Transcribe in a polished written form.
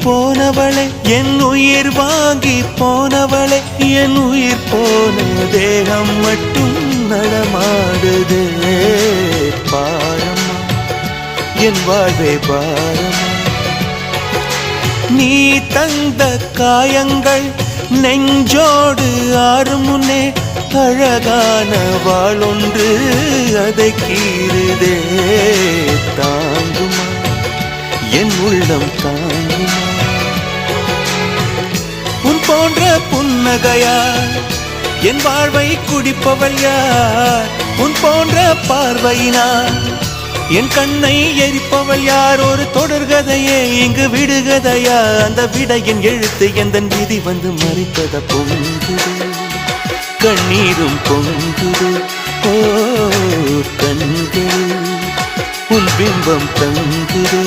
போனவளே என் உயிர் வாங்கி போனவளே என் உயிர் போன தேகம் மட்டும் நடமாடுதே பாரம்மா என் வாழ்வே பாரம்மா நீ தந்த காயங்கள் நெஞ்சோடு ஆறும் முன்னே அழகான வாளொன்று அதை கீறுதே தாங்குமா என் உள்ளம் தாங்குமா உன் போன்ற புன்னகையார் என் வாழ்வை குடிப்பவள் யார் உன் போன்ற பார்வையினார் என் கண்ணை எரிப்பவள் யார் ஒரு தொடர்கதையே இங்கு விடுகதையா அந்த விடையின் எழுத்து எந்தன் விதி வந்து மறித்தத பொங்குது கண்ணீரும் பொங்குது ஓ கண்கள் உன் பிம்பம் தங்குதே